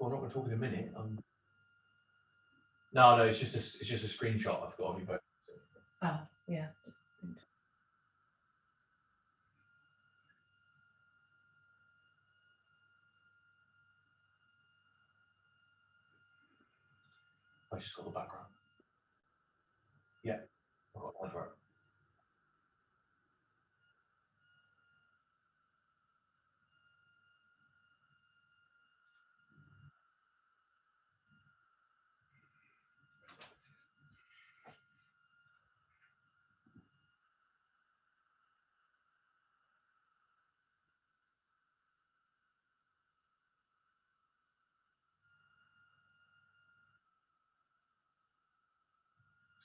Well, I'm not going to talk in a minute. No, it's just a screenshot I've got of you both. Oh, yeah. I just got the background. Yeah, I've got the advert.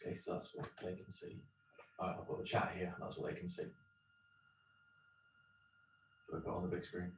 Okay, so that's what they can see. I've got the chat here, that's what they can see. We've got on the big screen.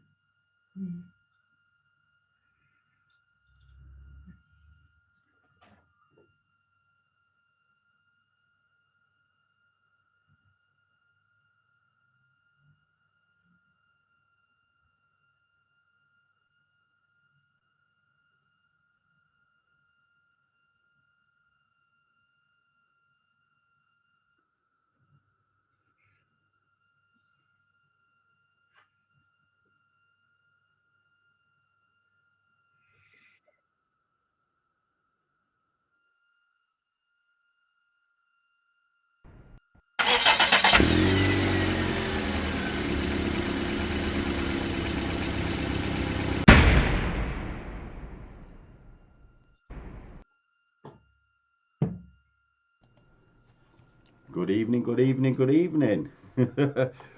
Good evening, good evening, good evening.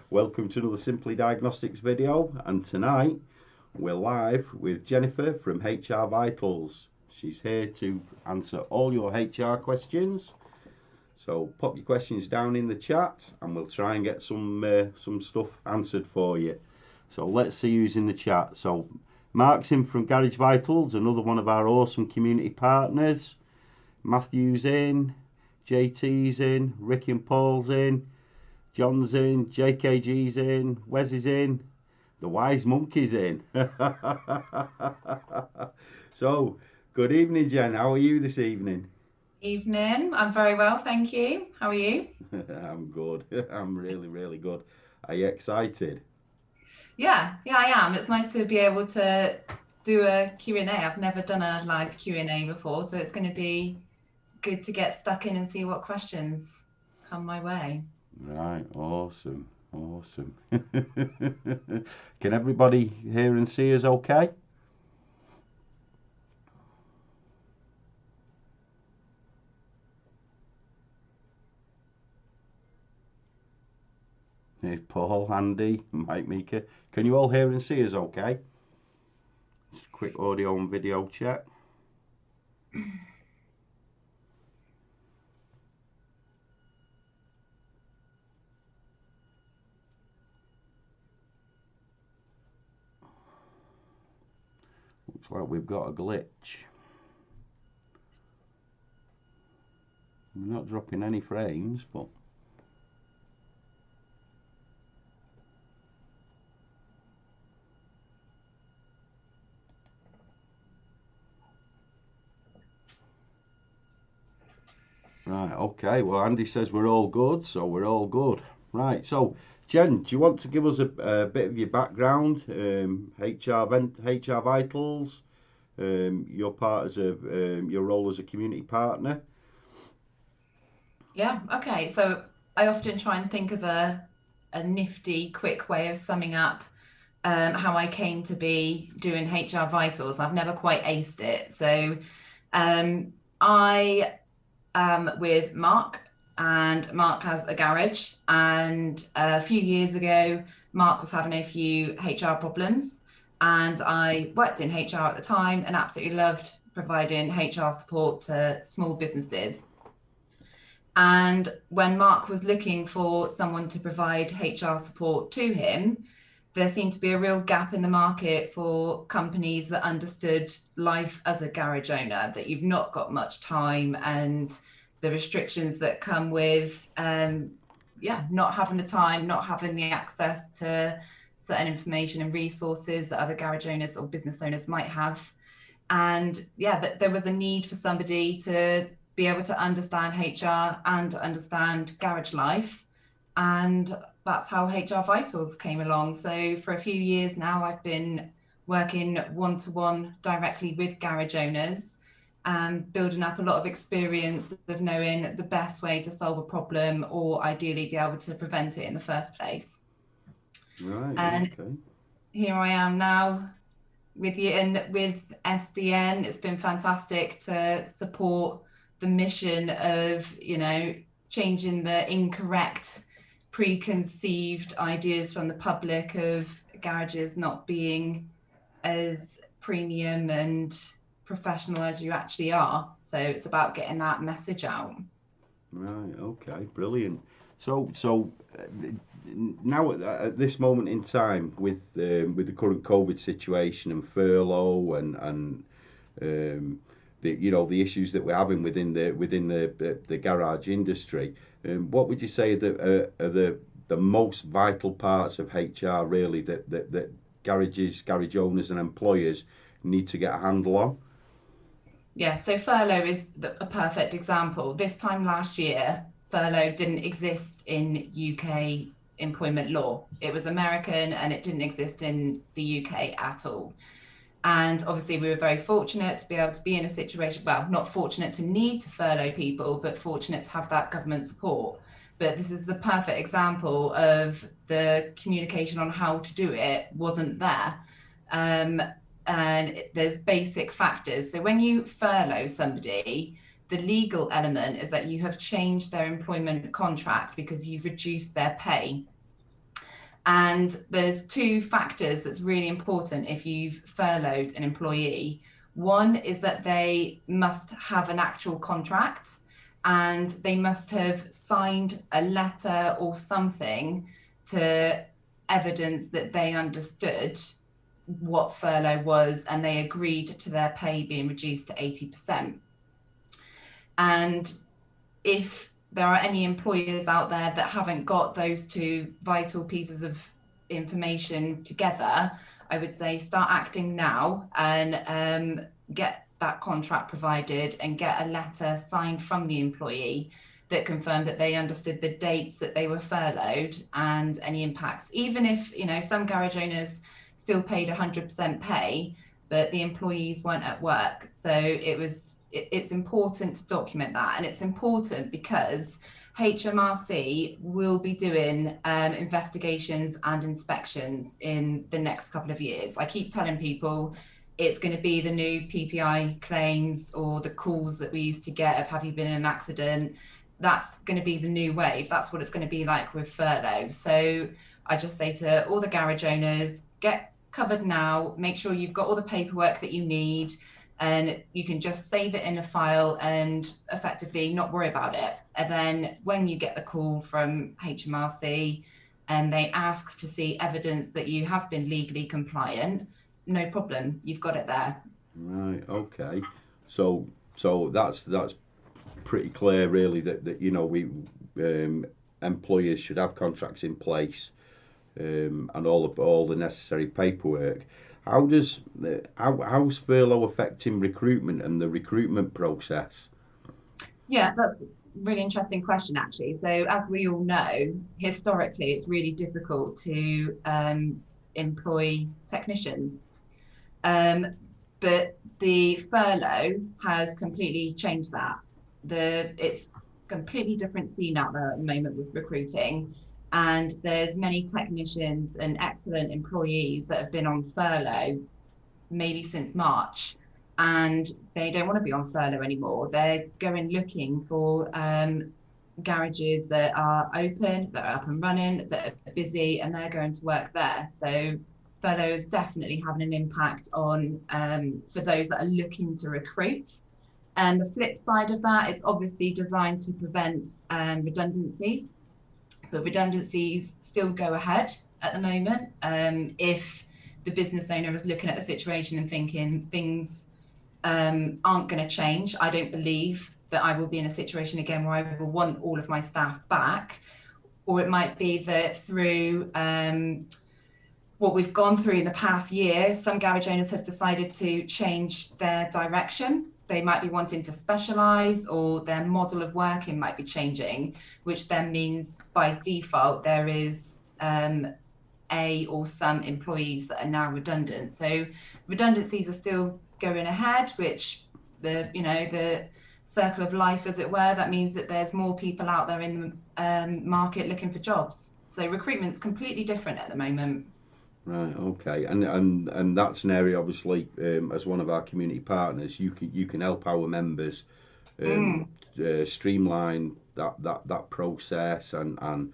Welcome to another Simply Diagnostics video, and tonight we're live with Jennifer from HR Vitals. She's here to answer all your HR questions. So pop your questions down in the chat and we'll try and get some stuff answered for you. So let's see who's in the chat. So Mark's in from Garage Vitals, another one of our awesome community partners. Matthew's in. JT's in, Ricky and Paul's in, John's in, JKG's in, Wes is in, the Wise Monkey's in. So, good evening, Jen. How are you this evening? Evening. I'm very well, thank you. How are you? I'm good. I'm really, really good. Are you excited? Yeah, I am. It's nice to be able to do a Q&A. I've never done a live Q&A before, so it's going to be good to get stuck in and see what questions come my way. Right, awesome. Can everybody hear and see us okay? Here's Paul, Andy, Mike Meeker. Can you all hear and see us okay? Just a quick audio and video check. Looks like we've got a glitch. We're not dropping any frames, but right, okay, well Andy says we're all good, so we're all good. Right, so Jen, do you want to give us a bit of your background, HR Vitals, your part as your role as a community partner? Yeah, okay. So I often try and think of a nifty, quick way of summing up how I came to be doing HR Vitals. I've never quite aced it. So I am with Mark, and Mark has a garage. And a few years ago, Mark was having a few HR problems. And I worked in HR at the time and absolutely loved providing HR support to small businesses. And when Mark was looking for someone to provide HR support to him, there seemed to be a real gap in the market for companies that understood life as a garage owner, that you've not got much time and the restrictions that come with, not having the time, not having the access to certain information and resources that other garage owners or business owners might have. And yeah, that there was a need for somebody to be able to understand HR and understand garage life. And that's how HR Vitals came along. So for a few years now, I've been working one-to-one directly with garage owners, building up a lot of experience of knowing the best way to solve a problem, or ideally be able to prevent it in the first place. Right. And Okay. here I am now with you, and with SDN. It's been fantastic to support the mission of, changing the incorrect preconceived ideas from the public of garages not being as premium and professional as you actually are. So it's about getting that message out. Right. Okay. Brilliant. So now at this moment in time, with the current COVID situation and furlough and the issues that we're having within the garage industry, what would you say that are the most vital parts of HR really that garage owners and employers need to get a handle on? Yeah, so furlough is a perfect example. This time last year, furlough didn't exist in UK employment law. It was American and it didn't exist in the UK at all. And obviously we were very fortunate to be able to be in a situation, well, not fortunate to need to furlough people, but fortunate to have that government support. But this is the perfect example of the communication on how to do it wasn't there. And there's basic factors. So when you furlough somebody, the legal element is that you have changed their employment contract because you've reduced their pay. And there's two factors that's really important if you've furloughed an employee. One is that they must have an actual contract and they must have signed a letter or something to evidence that they understood what furlough was and they agreed to their pay being reduced to 80%. And if there are any employers out there that haven't got those two vital pieces of information together, I would say start acting now and get that contract provided and get a letter signed from the employee that confirmed that they understood the dates that they were furloughed and any impacts. Even if, some garage owners still paid 100% pay, but the employees weren't at work. So it's important to document that. And it's important because HMRC will be doing investigations and inspections in the next couple of years. I keep telling people it's going to be the new PPI claims or the calls that we used to get of have you been in an accident. That's going to be the new wave. That's what it's going to be like with furlough. So I just say to all the garage owners, get covered now, make sure you've got all the paperwork that you need, and you can just save it in a file and effectively not worry about it. And then when you get the call from HMRC and they ask to see evidence that you have been legally compliant, no problem, you've got it there. Right. Okay. So that's pretty clear, really, that we employers should have contracts in place and all the necessary paperwork. How's furlough affecting recruitment and the recruitment process? Yeah, that's a really interesting question, actually. So as we all know, historically, it's really difficult to employ technicians. But the furlough has completely changed that. It's completely different scene out there at the moment with recruiting. And there's many technicians and excellent employees that have been on furlough maybe since March, and they don't want to be on furlough anymore. They're going looking for garages that are open, that are up and running, that are busy, and they're going to work there. So furlough is definitely having an impact on for those that are looking to recruit. And the flip side of that, it's obviously designed to prevent redundancies. But redundancies still go ahead at the moment. If the business owner is looking at the situation and thinking things aren't going to change, I don't believe that I will be in a situation again where I will want all of my staff back. Or it might be that through what we've gone through in the past year, some garage owners have decided to change their direction. They might be wanting to specialise, or their model of working might be changing, which then means by default there is or some employees that are now redundant. So redundancies are still going ahead, which the circle of life, as it were, that means that there's more people out there in the market looking for jobs. So recruitment's completely different at the moment. Right. Okay. And that's an area, obviously, as one of our community partners, you can help our members streamline that process and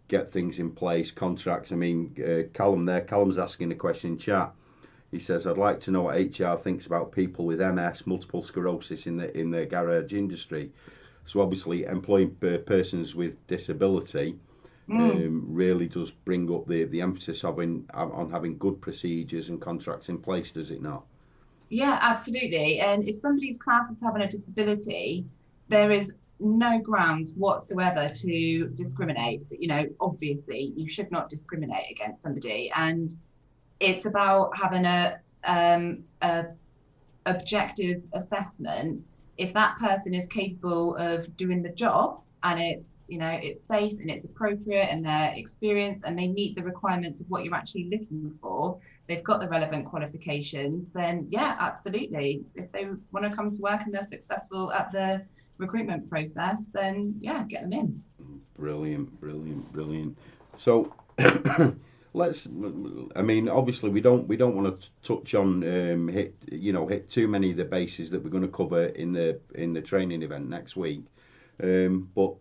get things in place, contracts. I mean, Callum's asking a question in chat. He says, I'd like to know what HR thinks about people with MS, multiple sclerosis in the garage industry. So obviously employing persons with disability really does bring up the emphasis on having good procedures and contracts in place, does it not? Yeah, absolutely. And if somebody's classed as having a disability, there is no grounds whatsoever to discriminate. Obviously, you should not discriminate against somebody, and it's about having a objective assessment. If that person is capable of doing the job, and it's safe and it's appropriate and they're experienced and they meet the requirements of what you're actually looking for, they've got the relevant qualifications, then yeah, absolutely. If they want to come to work and they're successful at the recruitment process, then yeah, get them in. Brilliant. So obviously we don't want to touch on hit too many of the bases that we're going to cover in the training event next week, but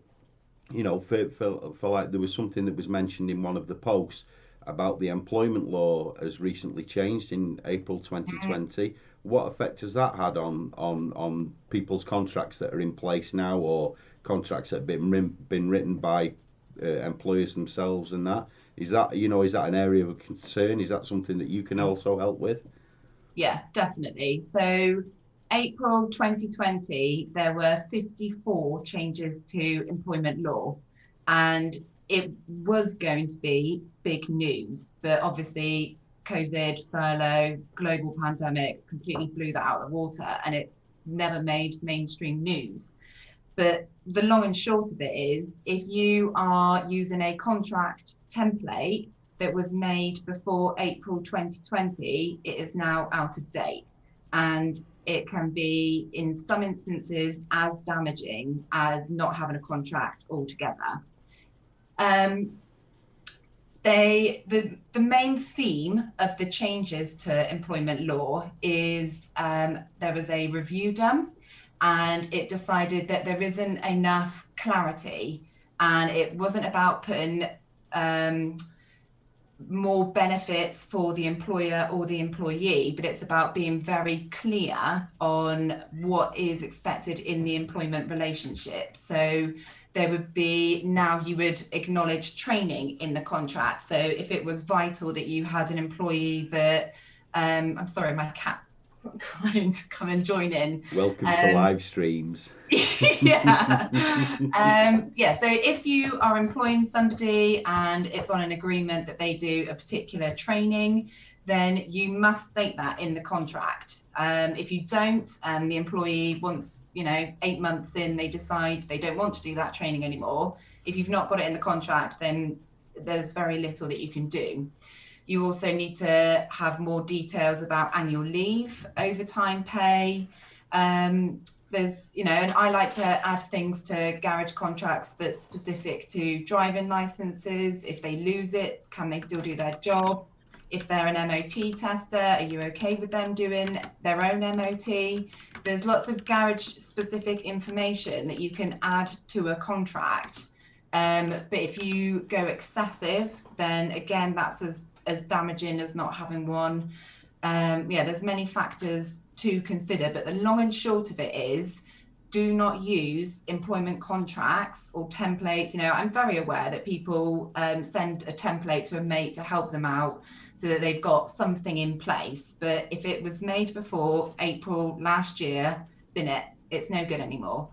for like, there was something that was mentioned in one of the posts about the employment law has recently changed in April 2020. What effect has that had on people's contracts that are in place now, or contracts that have been written by employers themselves? And that is that an area of concern? Is that something that you can also help with? Yeah, definitely. So April 2020, there were 54 changes to employment law, and it was going to be big news, but obviously COVID, furlough, global pandemic completely blew that out of the water, and it never made mainstream news. But the long and short of it is, if you are using a contract template that was made before April 2020, it is now out of date. And it can be, in some instances, as damaging as not having a contract altogether. The main theme of the changes to employment law is there was a review done, and it decided that there isn't enough clarity, and it wasn't about putting more benefits for the employer or the employee, but it's about being very clear on what is expected in the employment relationship. So there would be, now you would acknowledge training in the contract. So if it was vital that you had an employee that, I'm sorry, my cat's trying to come and join in. Welcome to live streams. Yeah. So if you are employing somebody and it's on an agreement that they do a particular training, then you must state that in the contract. If you don't, and the employee wants, 8 months in, they decide they don't want to do that training anymore, if you've not got it in the contract, then there's very little that you can do. You also need to have more details about annual leave, overtime pay. There's, and I like to add things to garage contracts that's specific to driving licenses. If they lose it, can they still do their job? If they're an MOT tester, are you okay with them doing their own MOT? There's lots of garage specific information that you can add to a contract. But if you go excessive, then again, that's as damaging as not having one. There's many factors to consider, but the long and short of it is, do not use employment contracts or templates. I'm very aware that people send a template to a mate to help them out so that they've got something in place. But if it was made before April last year, then it's no good anymore.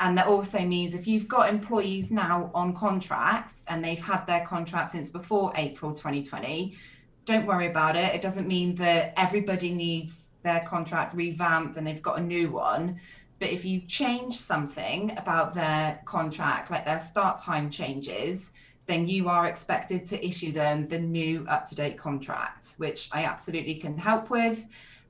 And that also means if you've got employees now on contracts and they've had their contract since before April 2020, don't worry about it. It doesn't mean that everybody needs their contract revamped and they've got a new one. But if you change something about their contract, like their start time changes, then you are expected to issue them the new up-to-date contract, which I absolutely can help with.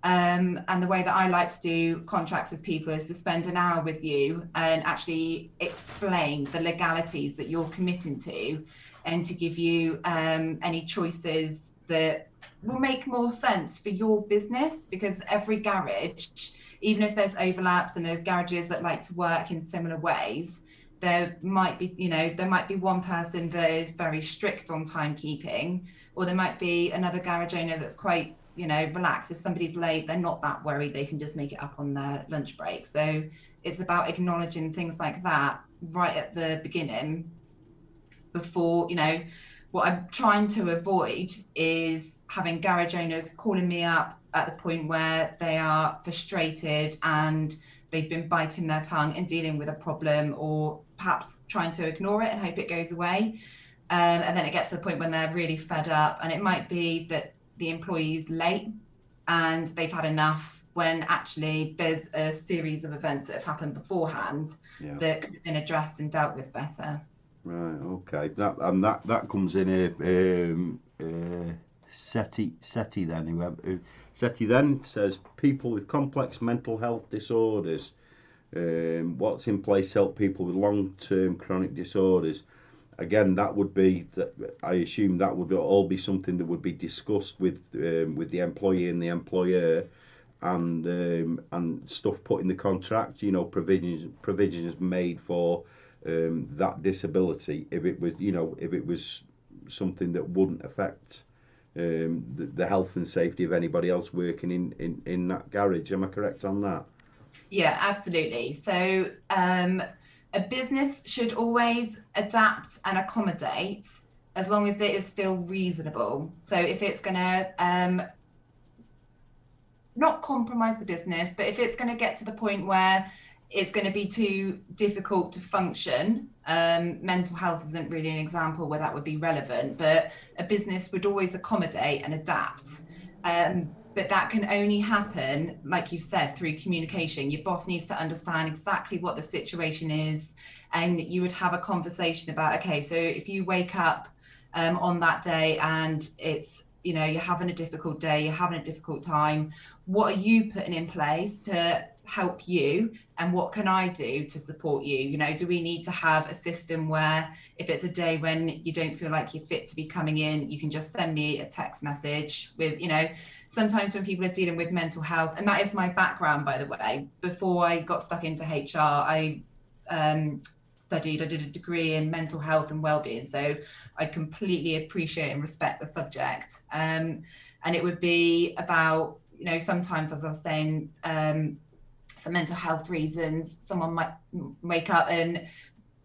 And the way that I like to do contracts with people is to spend an hour with you and actually explain the legalities that you're committing to, and to give you any choices that will make more sense for your business. Because every garage, even if there's overlaps and there's garages that like to work in similar ways, there might be, there might be one person that is very strict on timekeeping, or there might be another garage owner that's quite, relaxed. If somebody's late, they're not that worried. They can just make it up on their lunch break. So it's about acknowledging things like that right at the beginning before, what I'm trying to avoid is having garage owners calling me up at the point where they are frustrated and they've been biting their tongue and dealing with a problem, or perhaps trying to ignore it and hope it goes away. And then it gets to the point when they're really fed up, and it might be that the employee's late and they've had enough, when actually there's a series of events that have happened beforehand that could have been addressed and dealt with better. Right, okay. That comes in here. SETI then. SETI then says people with complex mental health disorders. What's in place to help people with long-term chronic disorders? Again, that would be, I assume that would all be something that would be discussed with the employee and the employer, and stuff put in the contract. Provisions made for that disability, if it was something that wouldn't affect the health and safety of anybody else working in that garage. Am I correct on that? Yeah, absolutely. So a business should always adapt and accommodate as long as it is still reasonable. So if it's going to not compromise the business, but if it's going to get to the point where it's going to be too difficult to function, mental health isn't really an example where that would be relevant, but a business would always accommodate and adapt. But that can only happen, like you said, through communication. Your boss needs to understand exactly what the situation is, and you would have a conversation about, okay, so if you wake up on that day and it's, you're having a difficult day, you're having a difficult time, what are you putting in place to help you, and what can I do to support you? Do we need to have a system where if it's a day when you don't feel like you're fit to be coming in, you can just send me a text message with, sometimes when people are dealing with mental health, and that is my background, by the way. Before I got stuck into HR, I did a degree in mental health and wellbeing, so I completely appreciate and respect the subject. And it would be about, sometimes, as I was saying, for mental health reasons, someone might wake up and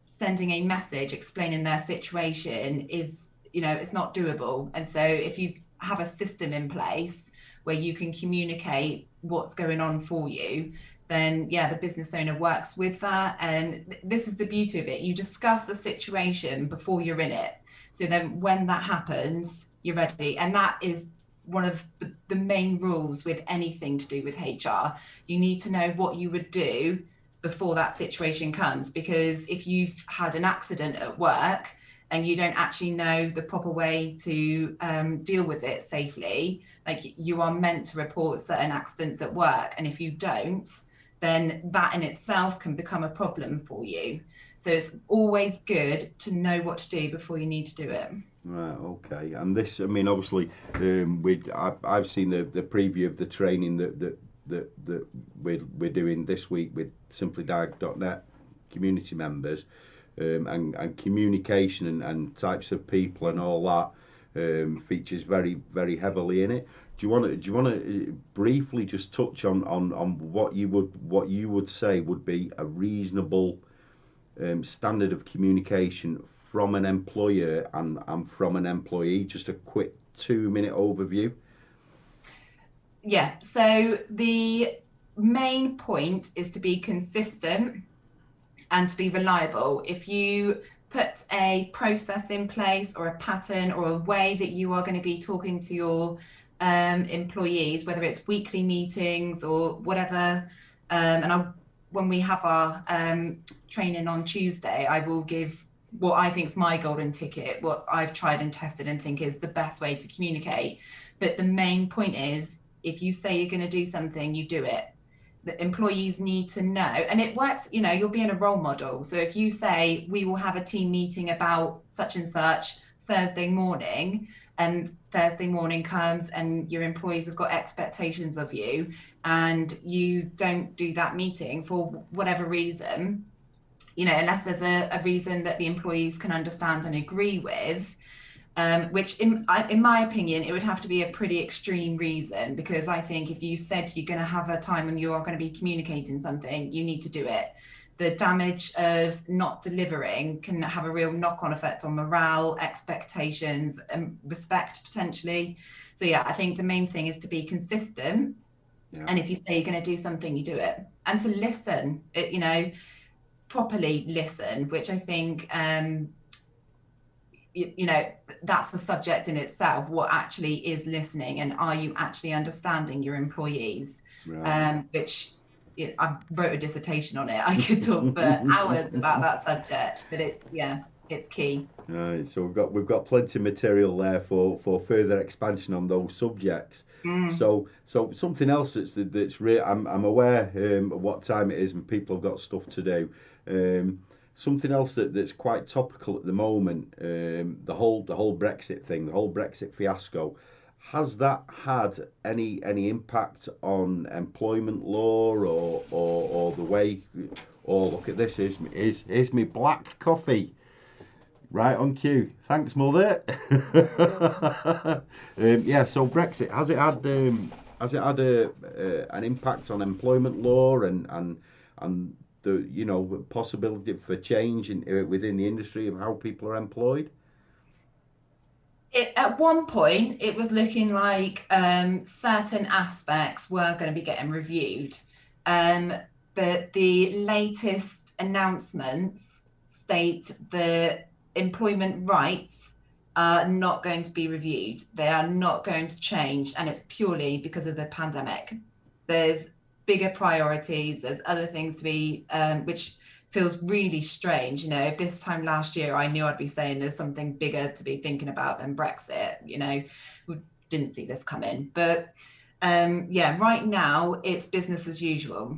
sending a message explaining their situation is, it's not doable. And so if you have a system in place where you can communicate what's going on for you, then the business owner works with that. And this is the beauty of it. You discuss a situation before you're in it. So then when that happens, you're ready. And that is one of the main rules with anything to do with HR. You need to know what you would do before that situation comes, because if you've had an accident at work and you don't actually know the proper way to deal with it safely, like you are meant to report certain accidents at work, and if you don't, then that in itself can become a problem for you. So it's always good to know what to do before you need to do it. Right, okay. And this, obviously, I've seen the preview of the training that we're doing this week with SimplyDiag.net community members, and communication and types of people and all that features very, very heavily in it. Do you want to briefly just touch on what you would say would be a reasonable standard of communication from an employer and from an employee? Just a quick 2-minute overview. Yeah, so the main point is to be consistent and to be reliable. If you put a process in place or a pattern or a way that you are going to be talking to your employees, whether it's weekly meetings or whatever, when we have our training on Tuesday, I will give what I think is my golden ticket, what I've tried and tested and think is the best way to communicate. But the main point is, if you say you're going to do something, you do it. The employees need to know, and it works, you're being a role model. So if you say, we will have a team meeting about such and such Thursday morning, and Thursday morning comes and your employees have got expectations of you, and you don't do that meeting for whatever reason, unless there's a reason that the employees can understand and agree with, which in my opinion, it would have to be a pretty extreme reason, because I think if you said you're going to have a time when you are going to be communicating something, you need to do it. The damage of not delivering can have a real knock-on effect on morale, expectations, and respect potentially. So yeah, I think the main thing is to be consistent. Yeah. And if you say you're going to do something, you do it. And to listen, properly listen, which I think, that's the subject in itself. What actually is listening, and are you actually understanding your employees? Right. Which I wrote a dissertation on it. I could talk for hours about that subject, but it's key. Right, so we've got plenty of material there for further expansion on those subjects. So something else that's real. I'm aware of what time it is and people have got stuff to do. Something else that's quite topical at the moment, the whole Brexit thing, the whole Brexit fiasco. Has that had any impact on employment law or the way? Oh, look at this! Here's me black coffee, right on cue. Thanks, mother. So Brexit, has it had an impact on employment law and the possibility for change within the industry of how people are employed? At one point, it was looking like certain aspects were going to be getting reviewed, but the latest announcements state that employment rights are not going to be reviewed. They are not going to change, and it's purely because of the pandemic. There's bigger priorities, there's other things to be, which feels really strange. If this time last year I knew I'd be saying there's something bigger to be thinking about than Brexit, we didn't see this coming. But right now it's business as usual.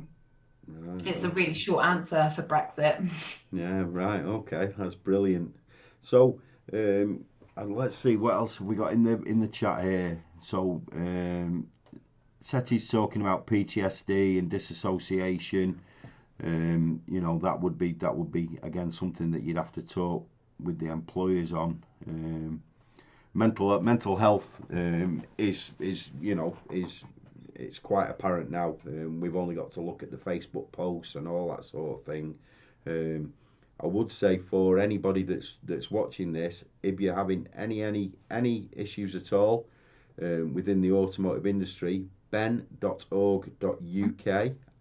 Right. It's a really short answer for Brexit. Yeah, right. Okay, that's brilliant. So and let's see what else have we got in the chat here. So Seti's talking about PTSD and disassociation. That would be again something that you'd have to talk with the employers on. Mental health is it's quite apparent now. We've only got to look at the Facebook posts and all that sort of thing. I would say for anybody that's watching this, if you're having any issues at all within the automotive industry, ben.org.uk,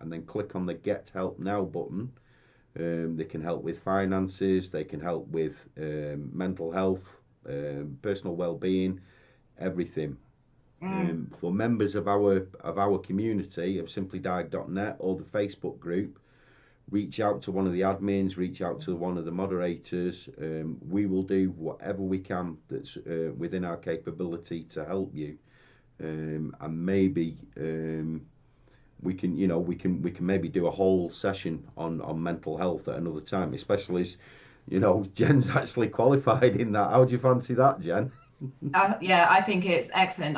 and then click on the Get Help Now button. They can help with finances, they can help with mental health, personal well-being, everything. For members of our community of SimplyDiag.net or the Facebook group, reach out to one of the admins, reach out to one of the moderators. We will do whatever we can that's within our capability to help you, and maybe we can maybe do a whole session on mental health at another time, especially as Jen's actually qualified in that. How do you fancy that, Jen? I think it's excellent.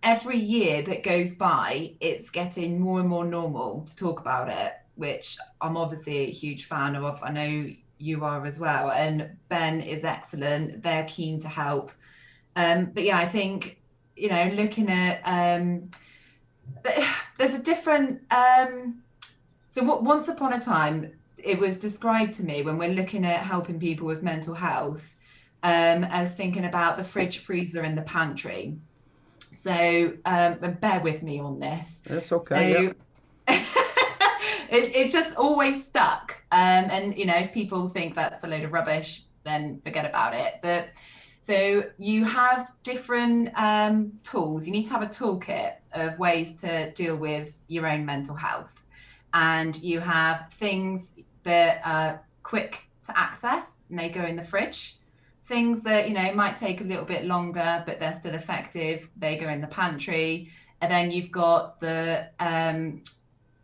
Every year that goes by, it's getting more and more normal to talk about it, which I'm obviously a huge fan of. I know you are as well, and Ben is excellent. They're keen to help. But yeah, I think looking at there's a different once upon a time it was described to me when we're looking at helping people with mental health as thinking about the fridge, freezer and the pantry. So bear with me on this. That's okay. So, It's just always stuck. And you know, if people think that's a load of rubbish, then forget about it. But so you have different tools. You need to have a toolkit of ways to deal with your own mental health. And you have things that are quick to access and they go in the fridge. Things that, you know, might take a little bit longer, but they're still effective, they go in the pantry. And then you've got the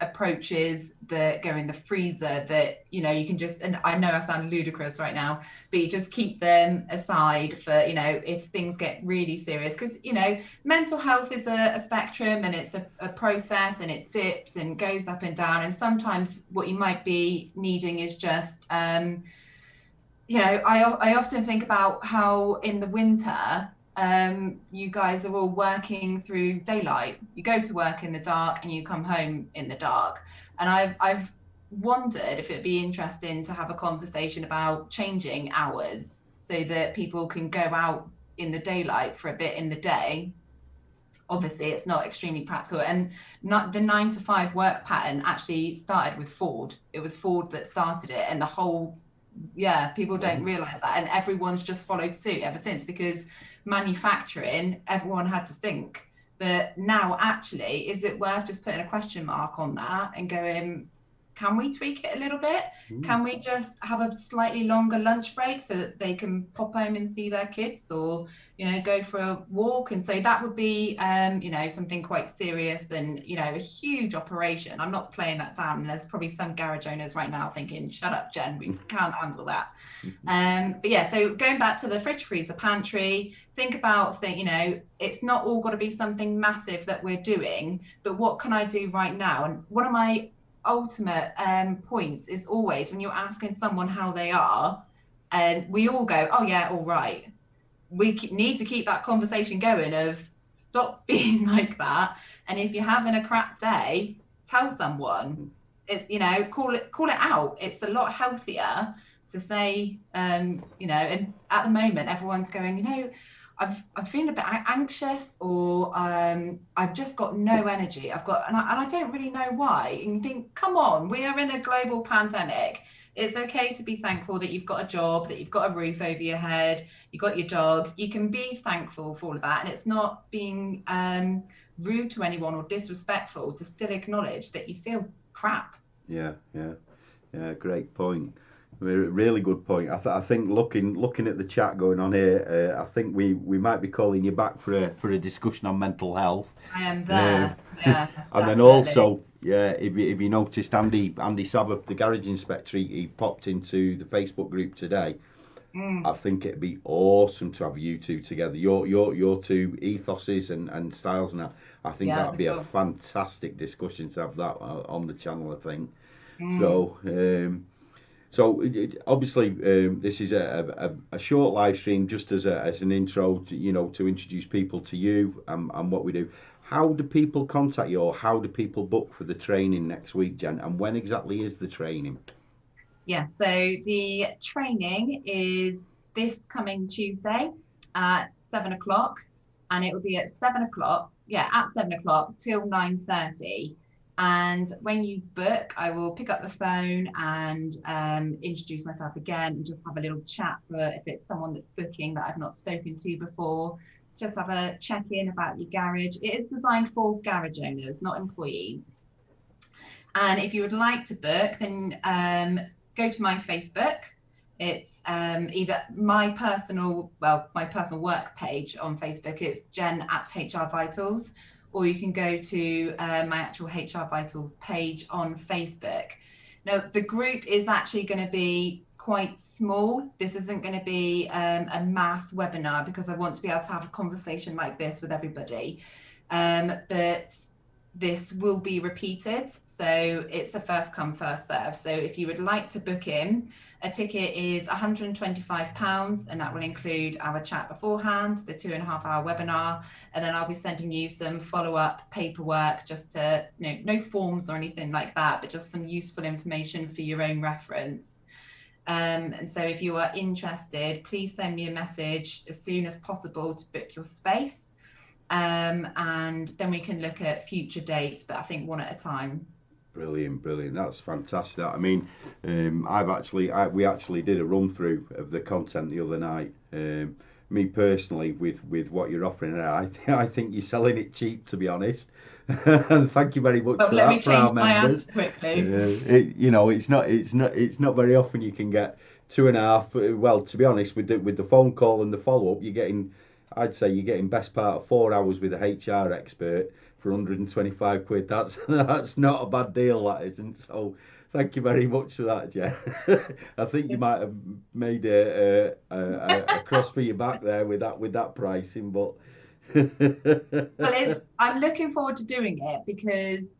approaches that go in the freezer that, you know, you can just, and I know I sound ludicrous right now, but you just keep them aside for, you know, if things get really serious. Because, you know, mental health is a spectrum, and it's a process, and it dips and goes up and down. And sometimes what you might be needing is just, you know, I often think about how in the winter, you guys are all working through daylight. You go to work in the dark and you come home in the dark. And I've wondered if it'd be interesting to have a conversation about changing hours so that people can go out in the daylight for a bit in the day. Obviously, it's not extremely practical, and not the 9 to 5 work pattern actually started with Ford. It was Ford that started it, and the whole, yeah, people don't realize that, and everyone's just followed suit ever since, because manufacturing, everyone had to sync. But now, actually, is it worth just putting a question mark on that and going, can we tweak it a little bit? Can we just have a slightly longer lunch break so that they can pop home and see their kids, or, you know, go for a walk? And so that would be, you know, something quite serious and, you know, a huge operation. I'm not playing that down. And there's probably some garage owners right now thinking, shut up, Jen, we can't handle that. But yeah, so going back to the fridge, freezer, pantry, think about, you know, it's not all got to be something massive that we're doing, but what can I do right now? And one of my ultimate points is always when you're asking someone how they are, and we all go, oh yeah, all right. We need to keep that conversation going of stop being like that. And if you're having a crap day, tell someone. It's, you know, call it out. It's a lot healthier to say, you know, and at the moment everyone's going, you know, I'm feeling a bit anxious, or I've just got no energy. and I don't really know why. And you think, come on, we are in a global pandemic. It's okay to be thankful that you've got a job, that you've got a roof over your head, you've got your dog. You can be thankful for all of that. And it's not being rude to anyone or disrespectful to still acknowledge that you feel crap. Yeah, great point. Really good point. I think looking at the chat going on here, I think we might be calling you back for a discussion on mental health. I am there. Yeah. And then also, yeah, if you noticed, Andy Sabbath, the garage inspector, he popped into the Facebook group today. I think it'd be awesome to have you two together. Your two ethoses and styles, and that. I think that'd be a fantastic discussion to have that on the channel, I think. So obviously, this is a short live stream just as an intro to, you know, to introduce people to you and what we do. How do people contact you, or how do people book for the training next week, Jen? And when exactly is the training? Yeah, so the training is this coming Tuesday at 7 o'clock, and it will be at 7 o'clock. Yeah, at 7 o'clock till 9:30. And when you book, I will pick up the phone and introduce myself again and just have a little chat for if it's someone that's booking that I've not spoken to before. Just have a check-in about your garage. It is designed for garage owners, not employees. And if you would like to book, then go to my Facebook. It's either my personal work page on Facebook. It's Jen at HR Vitals. Or you can go to my actual HR Vitals page on Facebook. Now, the group is actually going to be quite small. This isn't going to be a mass webinar, because I want to be able to have a conversation like this with everybody. But this will be repeated. So it's a first come, first serve. So if you would like to book in, a ticket is £125, and that will include our chat beforehand, the 2.5 hour webinar, and then I'll be sending you some follow-up paperwork, just to, you know, no forms or anything like that, but just some useful information for your own reference. And so if you are interested, please send me a message as soon as possible to book your space. And then we can look at future dates, but I think one at a time. Brilliant, brilliant. That's fantastic. I mean, we actually did a run through of the content the other night. Me personally, with what you're offering, I think you're selling it cheap, to be honest. And thank you very much But for let me that for our change my members. answer quickly. It's not very often you can get 2.5. Well, to be honest, with the phone call and the follow up, I'd say you're getting best part of 4 hours with a HR expert for 125 quid. That's not a bad deal, that isn't. So thank you very much for that, Jen. I think you might have made a cross for your back there with that pricing, but Well, I'm looking forward to doing it because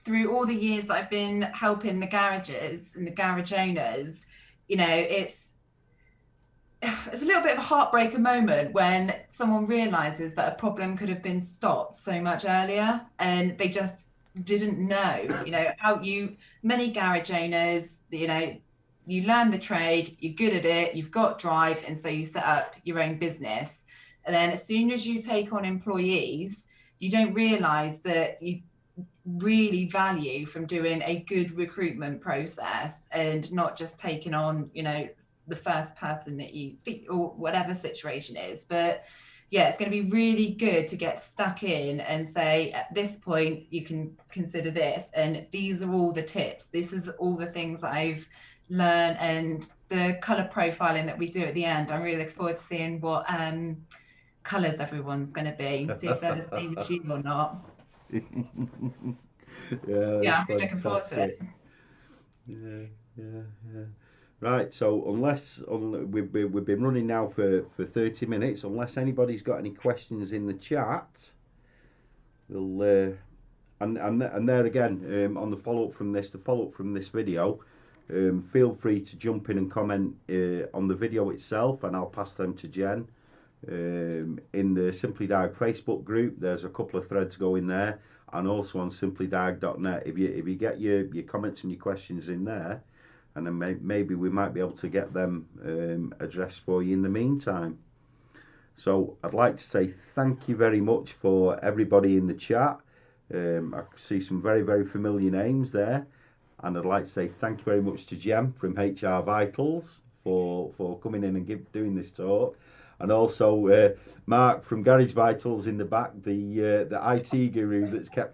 through all the years I've been helping the garages and the garage owners, it's a little bit of a heartbreaker moment when someone realizes that a problem could have been stopped so much earlier and they just didn't know. Many garage owners, you learn the trade, you're good at it, you've got drive, and so you set up your own business. And then as soon as you take on employees, you don't realize that you really value from doing a good recruitment process and not just taking on, the first person that you speak or whatever situation is. But yeah, it's going to be really good to get stuck in and say, at this point, you can consider this. And these are all the tips. This is all the things I've learned, and the color profiling that we do at the end. I'm really looking forward to seeing what colors everyone's going to be, see if they're the same as you or not. Yeah, I'm looking forward to it. Yeah. Right, so we've been running now for 30 minutes. Unless anybody's got any questions in the chat, we'll and there again on the follow up from this video. Feel free to jump in and comment on the video itself, and I'll pass them to Jen. In the SimplyDiag Facebook group, there's a couple of threads going there, and also on SimplyDiag.net. If you get your comments and your questions in there, and then maybe we might be able to get them addressed for you in the meantime. So I'd like to say thank you very much for everybody in the chat. I see some very, very familiar names there. And I'd like to say thank you very much to Jem from HR Vitals for coming in and doing this talk. And also Mark from Garage Vitals in the back, the IT guru that's kept